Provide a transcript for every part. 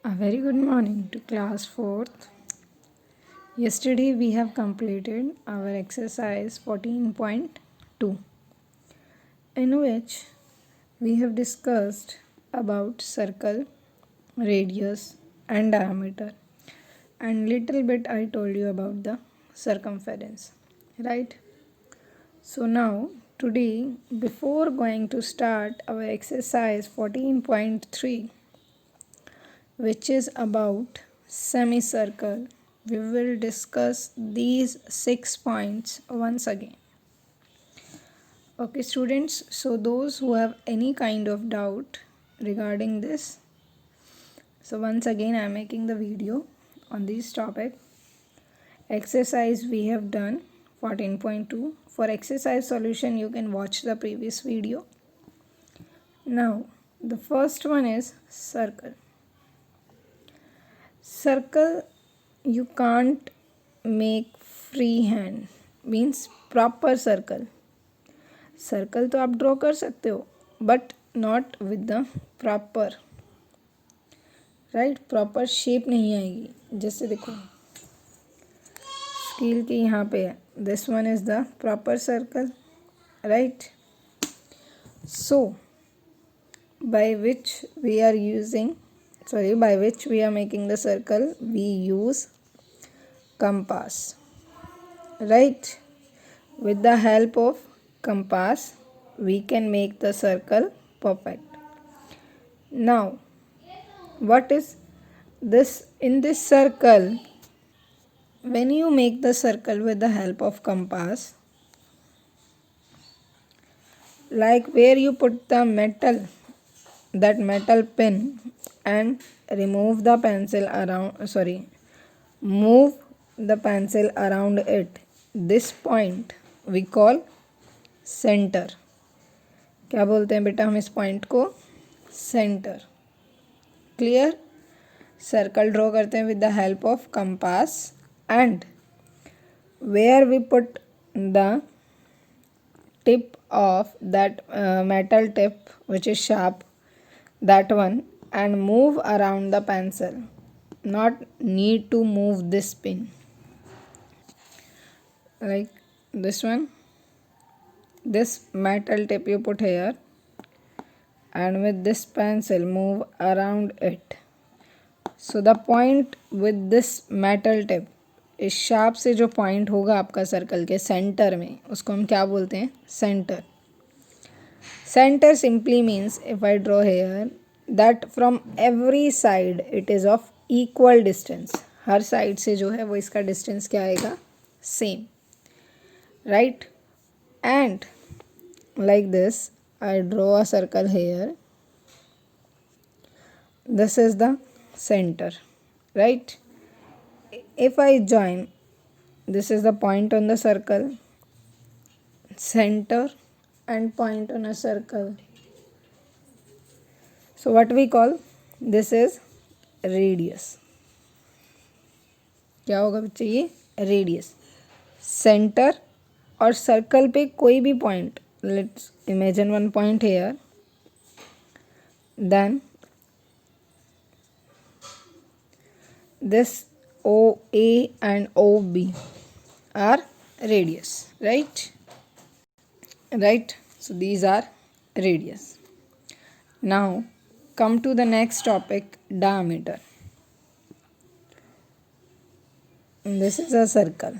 A very good morning to class 4th. Yesterday we have completed our exercise 14.2 in which we have discussed about circle, radius and diameter, and little bit I told you about the circumference, right? So now today, before going to start our exercise 14.3, which is about semicircle, we will discuss these 6 points once again. Okay students, so those who have any kind of doubt regarding this, so once again I am making the video on this topic. Exercise we have done 14.2. For exercise solution you can watch the previous video. Now the first one is circle. Circle you can't make freehand, means proper circle. Circle तो आप draw कर सकते हो but not with the proper, right, proper shape नहीं आएगी. जैसे देखो scale के यहाँ पे है, this one is the proper circle, right. So by which we are making the circle, we use compass, right. With the help of compass we can make the circle perfect. Now what is this? In this circle, when you make the circle with the help of compass, like where you put the metal pin and remove the pencil around, move the pencil around it, this point we call centre. क्या बोलते हैं बेटा हम इस point को? Centre. Clear. Circle draw करते हैं with the help of compass and where we put the tip of that metal tip which is sharp, that one, and move around the pencil. Not need to move this pin like this one. This metal tip you put here and with this pencil move around it. So the point with this metal tip, इस sharp से जो point होगा आपका circle के centre में, उसको हम क्या बोलते हैं? Centre. Centre simply means if I draw here that from every side it is of equal distance. Her side से जो है वो इसका डिस्टेंस क्या आएगा? Same, right. And like this I draw a circle here. This is the center, right. If I join, this is the point on the circle, center and point on a circle, so what we call this is radius. क्या होगा बच्चे? ये radius. Centre और circle पे कोई भी point, let's imagine one point here, then this OA and OB are radius, right. So these are radius. Now come to the next topic, diameter. This is a circle,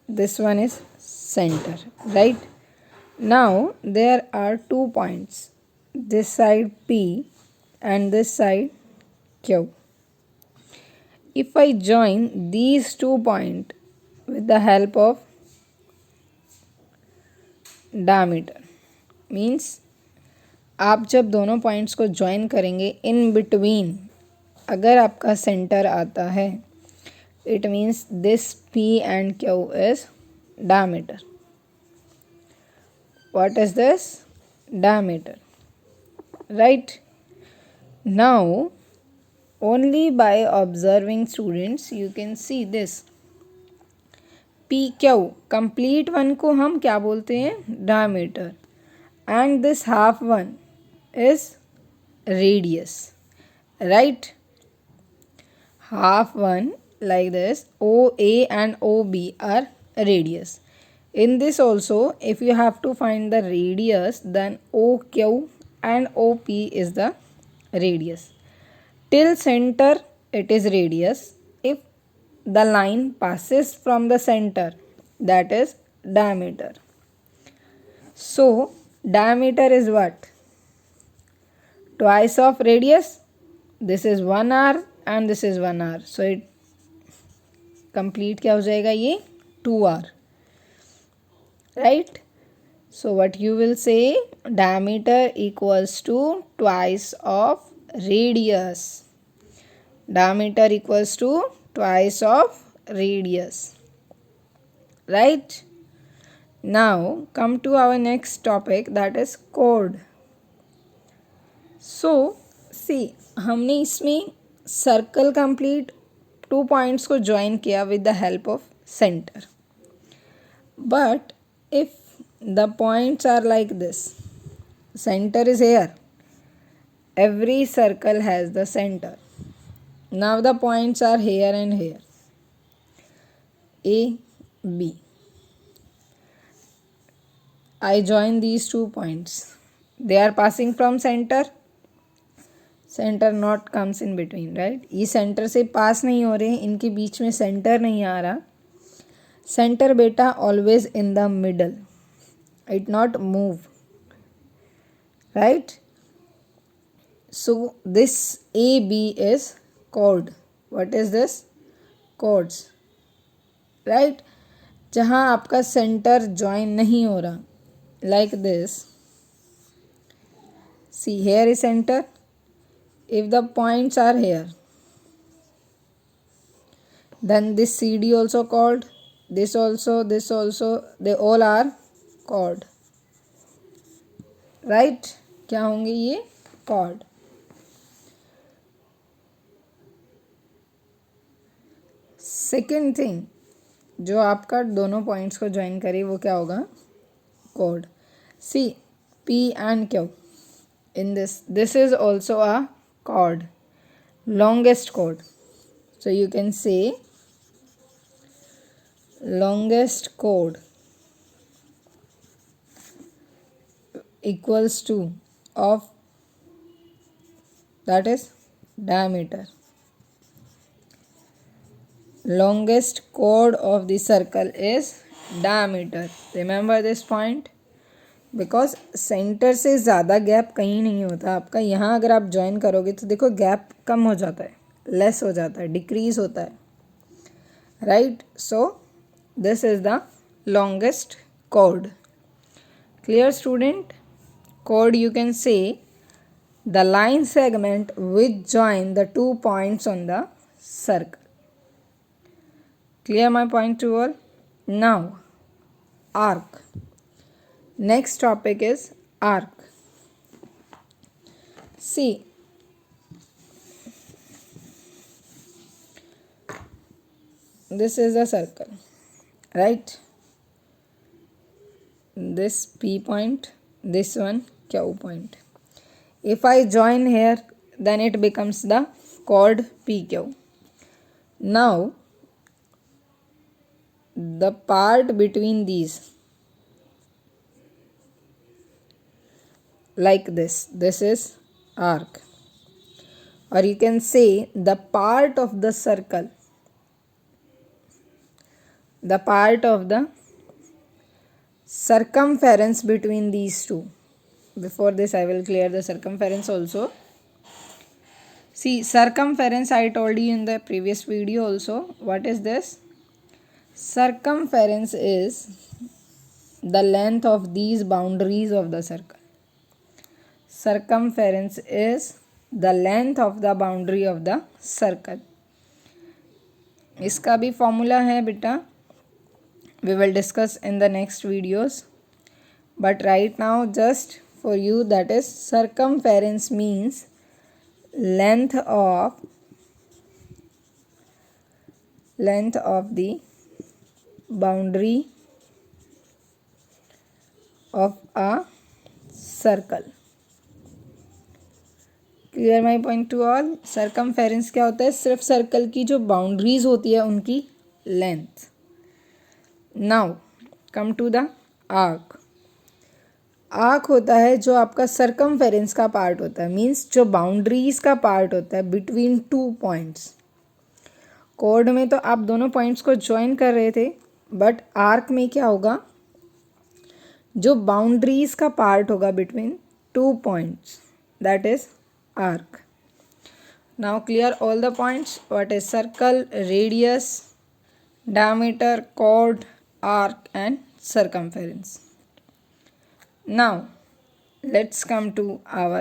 this one is center, right. Now there are 2 points, this side P and this side Q. If I join these 2 points with the help of diameter, means आप जब दोनों points को join करेंगे, in between अगर आपका centre आता है, it means this P and Q is diameter. What is this? Diameter, right. Now only by observing students you can see this PQ, complete one को हम क्या बोलते हैं? diameter. And this half one is radius, right. half one like this. OA and OB are radius. In this also, if you have to find the radius, then OQ and OP is the radius. Till center it is radius. If the line passes from the center, that is diameter. So diameter is what? Twice of radius. This is 1 r and this is 1 r. So it complete क्या हो जाएगा ये 2 r. Right? So what you will say, diameter equals to twice of radius. Diameter equals to twice of radius. Right? Now come to our next topic, that is chord. So see, हमने इसमें circle complete 2 points को join किया with the help of centre. But if the points are like this, center is here, every circle has the center. Now the points are here and here, A, B. I join these 2 points. They are passing from center. Center not comes in between, right? ये center से पास नहीं हो रहे, इनके बीच में center नहीं आ रहा. Center beta always in the middle. It not move. Right? So this AB is chord. What is this? Chords. Right? जहाँ आपका center join नहीं हो रहा. Like this. See, here is center. If the points are here, then this CD also chord. This also, they all are chord. Right? क्या होंगे ये? Chord. Second thing, जो आपका दोनों पॉइंट्स को ज्वाइन करे वो क्या होगा? Chord. See, P and Q. In this is also a chord, longest chord. So you can say longest chord equals to of, that is diameter. Longest chord of the circle is diameter. Remember this point, because centre से ज़्यादा gap कहीं नहीं होता आपका. यहाँ अगर आप join करोगे तो देखो गैप कम हो जाता है, लेस हो जाता है, डिक्रीज होता है. Right? So this is the longest chord. Clear, student? Chord, you can say the line segment which join the 2 points on the circle. Clear my point to all? Now arc. Next topic is arc. See, this is a circle, right? This P point, this one Q point. If I join here, then it becomes the chord PQ. Now the part between these, like this is arc, or you can say the part of the circle, the part of the circumference between these two. Before this I will clear the circumference also. See, circumference I told you in the previous video also. What is this? Circumference is the length of these boundaries of the circle. Circumference is the length of the boundary of the circle. इसका भी formula है बेटा, we will discuss in the next videos, but right now just for you, that is circumference means length of the boundary of a circle. Clear my point two all. Circumference क्या होता है? सिर्फ circle की जो boundaries होती है उनकी length. Now come to the arc. Arc होता है जो आपका सर्कमफेरेंस का पार्ट होता है, मीन्स जो बाउंड्रीज का पार्ट होता है बिटवीन टू पॉइंट्स. कोड में तो आप दोनों पॉइंट्स को ज्वाइन कर रहे थे, बट आर्क में क्या होगा? जो बाउंड्रीज का पार्ट होगा between two points, that is arc. Now clear all the points. What is circle, radius, diameter, chord, arc and circumference. Now let's come to our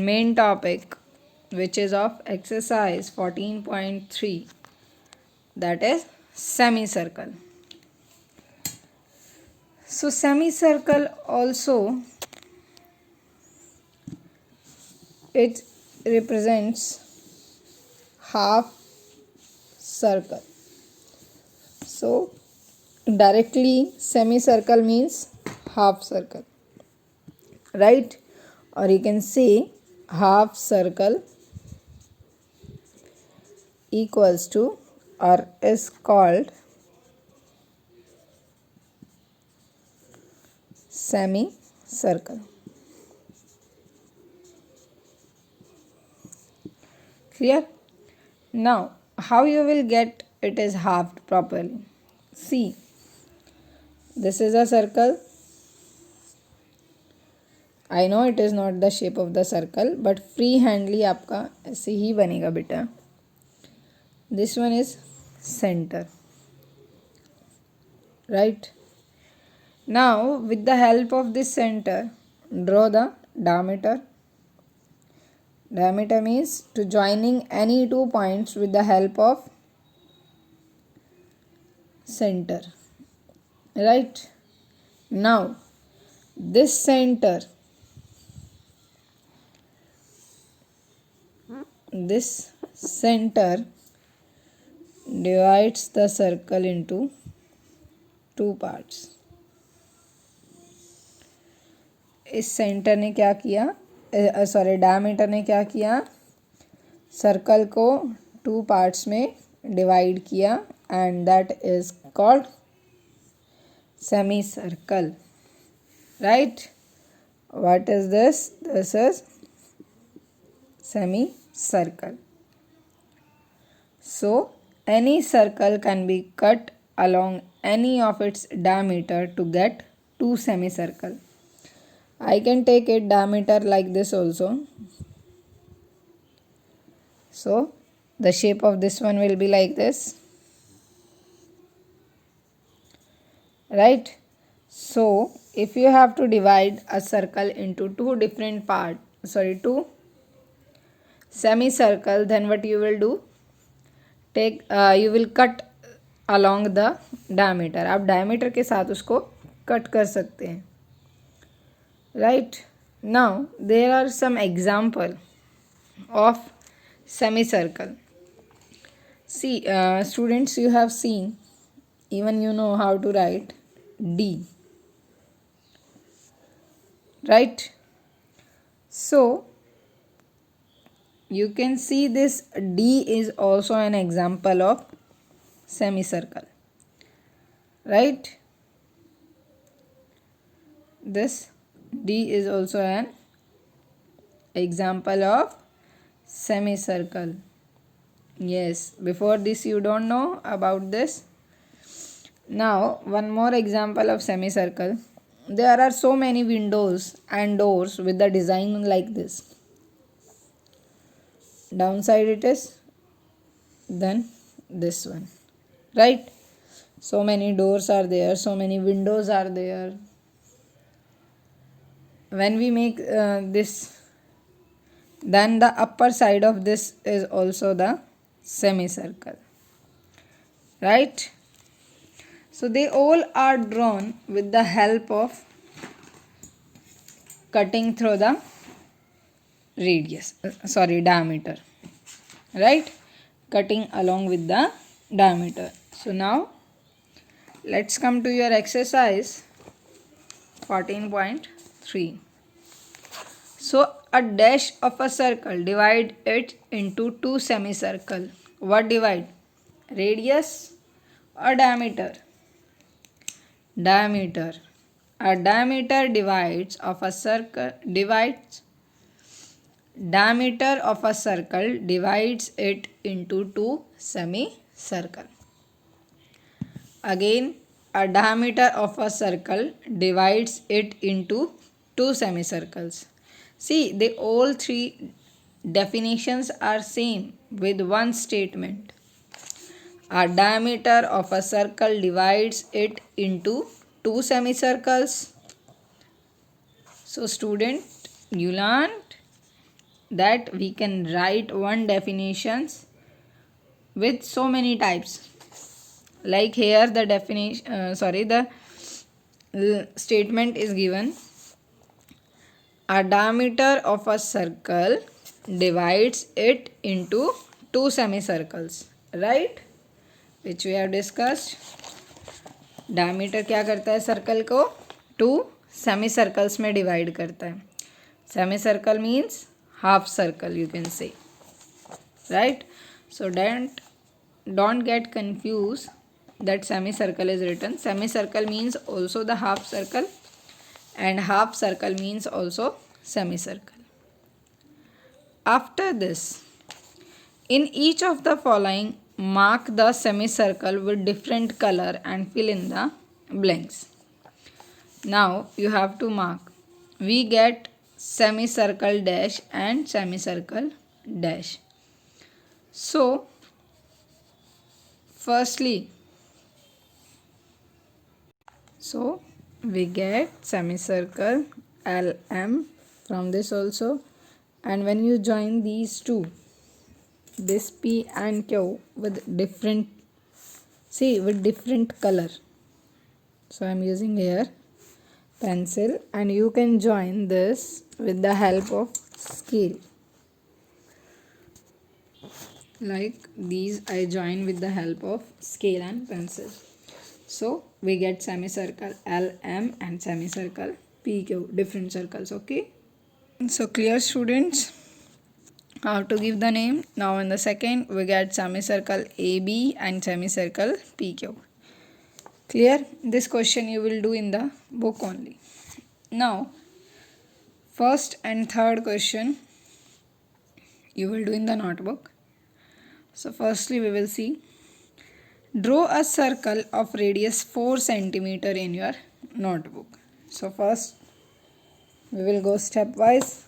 main topic, which is of exercise 14.3, that is semicircle. So semicircle also, it represents half circle. So directly semicircle means half circle, right? Or you can say half circle equals to or is called semicircle. Clear? Now how you will get it is halved properly? See, this is a circle. I know it is not the shape of the circle, but free handly आपका ऐसे ही बनेगा बेटा. This one is center, right? Now with the help of this center, draw the diameter. Diameter means to joining any two points with the help of center, right? Now this center divides the circle into two parts. इस centre ने क्या किया, diameter ने क्या किया? Circle को two parts में divide किया, and that is called semicircle, right? What is this? This is semicircle. So any circle can be cut along any of its diameter to get two semicircle. I can take it diameter like this also. So the shape of this one will be like this, right? So if you have to divide a circle into two semicircle, then what you will do? You will cut along the diameter. आप diameter के साथ उसको cut कर सकते हैं, right? Now there are some example of semicircle. See, students, you have seen, even you know how to write D, right? So you can see this D is also an example of semicircle, right? This D is also an example of semicircle. Yes, before this you don't know about this. Now one more example of semicircle. There are so many windows and doors with the design like this. Downside it is, then this one, right? So many doors are there, so many windows are there. When we make this, then the upper side of this is also the semicircle, right? So they all are drawn with the help of cutting through the diameter, right? Cutting along with the diameter. So now let's come to your exercise 14.3. So a dash of a circle divide it into two semicircle. What divide? Radius or diameter? Diameter. A diameter divides of a circle divides diameter of a circle divides it into two semicircle. Again, a diameter of a circle divides it into two semicircles. See, they all three definitions are same with one statement. A diameter of a circle divides it into two semicircles. So student, you learned that we can write one definitions with so many types. Like here the definition, the statement is given. A diameter of a circle divides it into two semicircles, right? Which we have discussed. Diameter क्या करता है circle को? To semicircles में divide करता है. Semicircle means half circle, you can say, right? So don't get confused that semicircle is written. Semicircle means also the half circle and half circle means also semicircle. After this, in each of the following, mark the semicircle with different color and fill in the blanks. Now you have to mark. We get semicircle dash and semicircle dash. So firstly, we get semicircle LM from this also, and when you join these two, this P and Q with different color. So I am using here pencil, and you can join this with the help of scale. Like these I join with the help of scale and pencil. So we get semicircle LM and semicircle PQ, different circles, okay? So clear students? How to give the name? Now in the second we get semicircle AB and semicircle PQ. Clear? This question you will do in the book only. Now first and third question you will do in the notebook. So firstly we will see, draw a circle of radius 4 cm in your notebook. So first we will go stepwise.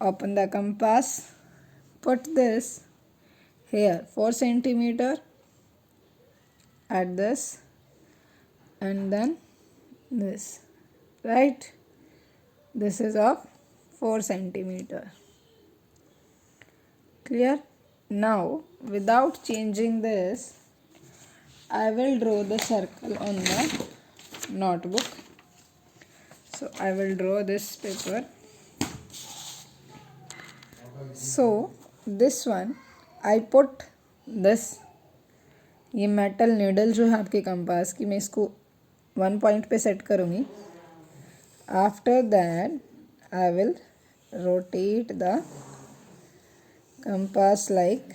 Open the compass, put this here 4 cm at this and then this, right? This is of 4 cm. Clear? Now without changing this, I will draw the circle on the notebook. So I will draw this paper. So this one I put this, ये metal needle जो है आपके compass की, मैं इसको 1 point पे set करूँगी. After that I will rotate the compass like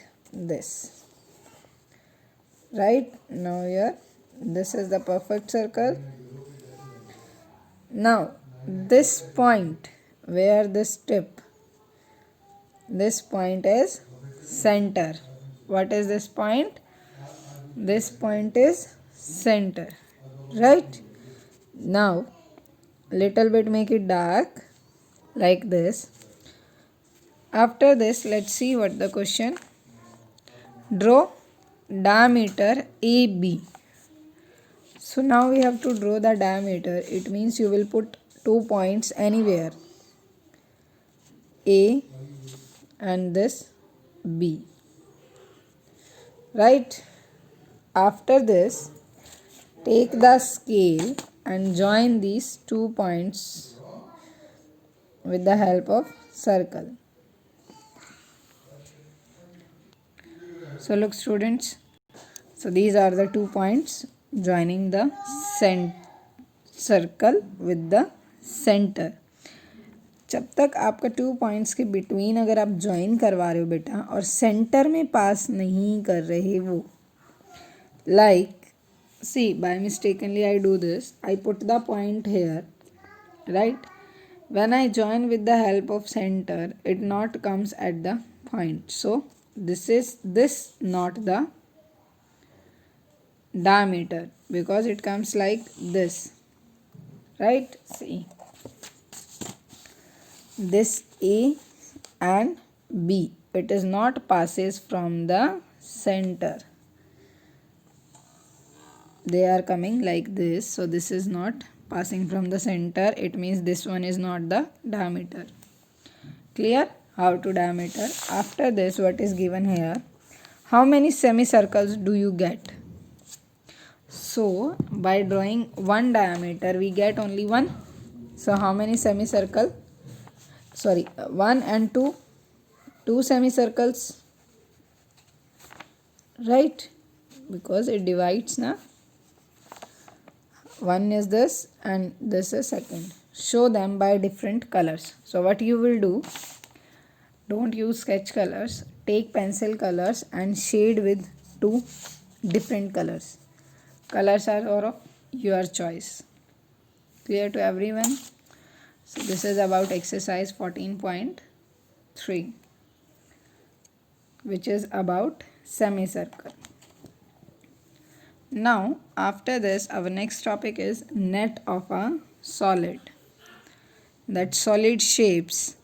this, right? Now here this is the perfect circle. Now this point where this tip, this point is center. What is this point? This point is center, right? Now little bit make it dark like this. After this, let's see what the question. Draw diameter AB. So now we have to draw the diameter. It means you will put 2 points anywhere, A and this B, right? After this, take the scale and join these 2 points with the help of circle. So look students, so these are the 2 points joining the circle with the center. जब तक आपका 2 points के between अगर आप join करवा रहे हो बेटा और सेंटर में पास नहीं कर रहे वो, like see by mistakenly I do this, I put the point here, right? When I join with the help of center, it not comes at the point. So this is this not the diameter because it comes like this, right? See, this A and B, it is not passes from the center. They are coming like this, so this is not passing from the center. It means this one is not the diameter. Clear? How to diameter? After this, what is given here? How many semicircles do you get? So by drawing one diameter, we get only one. So how many semicircle? Sorry, 1 and 2, 2 semicircles, right? Because it divides na. One is this and this is second. Show them by different colors. So what you will do, don't use sketch colors, take pencil colors and shade with 2 different colors. Colors are of your choice. Clear to everyone? So this is about exercise 14.3, which is about semicircle. Now after this, our next topic is net of a solid. That solid shapes,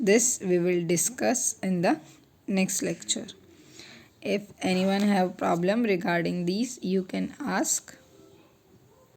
this we will discuss in the next lecture. If anyone have problem regarding these, you can ask.